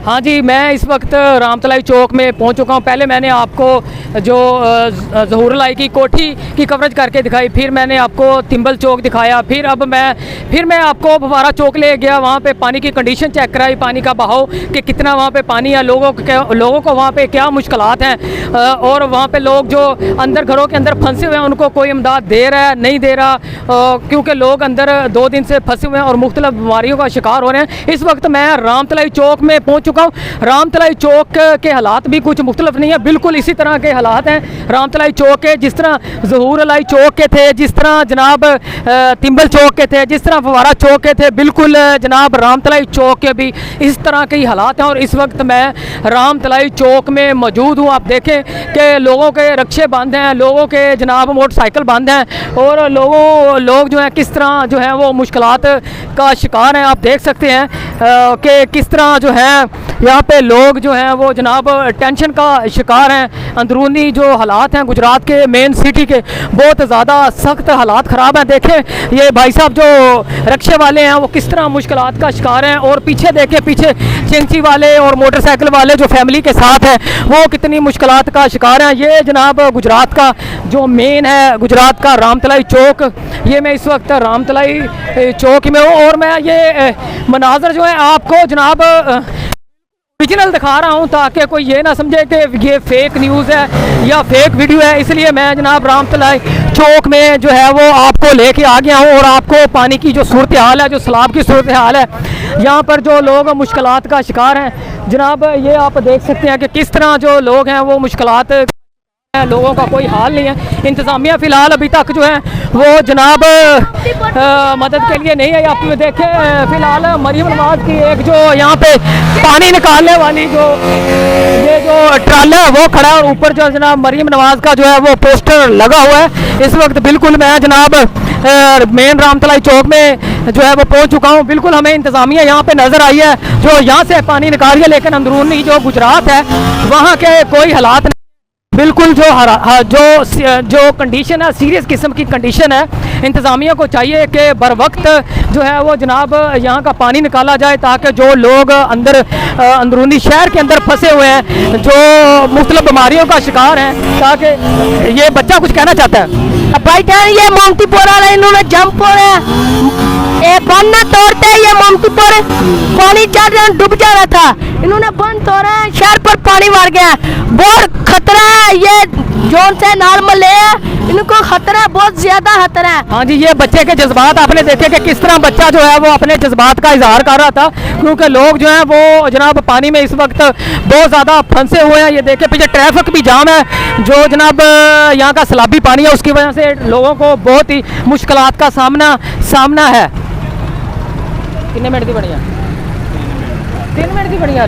हाँ जी, मैं इस वक्त रामतलाई चौक में पहुंच चुका हूं। पहले मैंने आपको जो ज़हूर लाई की कोठी की कवरेज करके दिखाई, फिर मैंने आपको तिम्बल चौक दिखाया, फिर मैं आपको फव्वारा चौक ले गया। वहाँ पे पानी की कंडीशन चेक कराई, पानी का बहाव कि कितना वहाँ पे पानी है, लोगों को वहाँ पे क्या मुश्किलात हैं, और वहाँ पे लोग जो अंदर घरों के अंदर फंसे हुए हैं उनको कोई इमदाद दे रहा है नहीं दे रहा, क्योंकि लोग अंदर 2 दिन से फंसे हुए हैं और मुख्तलिफ बीमारियों का शिकार हो रहे हैं। इस वक्त मैं रामतलाई चौक में पहुँच चुका हूँ। रामतलाई चौक के हालात भी कुछ मुख्तलिफ नहीं है, बिल्कुल इसी तरह के हालात हैं रामतलाई चौक के, जिस तरह ज़हूर लाई चौक के थे, जिस तरह जनाब तिम्बल चौक के थे, जिस तरह फव्वारा चौक के थे, बिल्कुल जनाब रामतलाई चौक के भी इस तरह के ही हालात हैं। और इस वक्त मैं रामतलाई चौक में मौजूद हूँ। आप देखें कि लोगों के रक्शे बंद हैं, लोगों के जनाब मोटरसाइकिल बंद हैं, और लोग जो हैं किस तरह जो है वो मुश्किलात का शिकार हैं। आप देख सकते हैं कि किस तरह जो है यहाँ पे लोग जो हैं वो जनाब टेंशन का शिकार हैं। अंदरूनी जो हालात हैं गुजरात के मेन सिटी के, बहुत ज़्यादा सख्त हालात ख़राब हैं। देखें ये भाई साहब जो रक्शे वाले हैं वो किस तरह मुश्किलात का शिकार हैं, और पीछे देखें, पीछे चिंची वाले और मोटरसाइकिल वाले जो फैमिली के साथ हैं वो कितनी मुश्किलात का शिकार हैं। ये जनाब गुजरात का जो मेन है, गुजरात का रामतलाई चौक, ये मैं इस वक्त रामतलाई चौक में हूँ, और मैं ये मनाजर जो है आपको जनाब ओरिजिनल दिखा रहा हूँ ताकि कोई ये ना समझे कि ये फेक न्यूज़ है या फेक वीडियो है। इसलिए मैं जनाब रामतलाई चौक में जो है वो आपको लेके आ गया हूँ, और आपको पानी की जो सूरत हाल है, जो सैलाब की सूरत हाल है, यहाँ पर जो लोग मुश्किलात का शिकार हैं जनाब, ये आप देख सकते हैं कि किस तरह जो लोग हैं वो मुश्किलात, लोगों का कोई हाल नहीं है। इंतज़ामिया फ़िलहाल अभी तक जो है वो जनाब मदद के लिए नहीं है। आप देखें फ़िलहाल मरीम नवाज की एक जो यहाँ पे पानी निकालने वाली जो ये जो ट्राला है वो खड़ा है, और ऊपर जो जनाब मरीम नवाज का जो है वो पोस्टर लगा हुआ है। इस वक्त बिल्कुल मैं जनाब मेन रामतलाई चौक में जो है वो पहुँच चुका हूँ। बिल्कुल हमें इंतज़ामिया यहाँ पे नज़र आई है जो यहाँ से पानी निकाल रही है, लेकिन अंदरूनी जो गुजरात है वहाँ के कोई हालात नहीं। बिल्कुल जो कंडीशन है, सीरियस किस्म की कंडीशन है। इंतज़ामिया को चाहिए कि बर वक्त जो है वो जनाब यहाँ का पानी निकाला जाए, ताकि जो लोग अंदरूनी शहर के अंदर फंसे हुए हैं, जो मुख्तलिफ बीमारियों का शिकार हैं, ताकि ये बच्चा कुछ कहना चाहता है। भाई जान, ये मोमतीपुरा इन्होंने जंप हो रहे हैं, बंद न तोड़ते ये मोमतीपुर पानी डूब जा रहा था, इन्होंने बंद तोड़ा है, शहर पर पानी मार गया। बहुत खतरा है, ये जोन से नॉर्मल है, इनको खतरा है, बहुत ज्यादा खतरा है। हाँ जी, ये बच्चे के जज्बात आपने देखे कि किस तरह बच्चा जो है वो अपने जज्बात का इजहार कर रहा था, क्योंकि लोग जो हैं वो जनाब पानी में इस वक्त बहुत ज़्यादा फंसे हुए हैं। ये देखे पीछे ट्रैफिक भी जाम है, जो जनाब यहाँ का सैलाबी पानी है उसकी वजह से लोगों को बहुत ही मुश्किलात का सामना है। कितने मिनट की बढ़िया 3 मिनट की बढ़िया।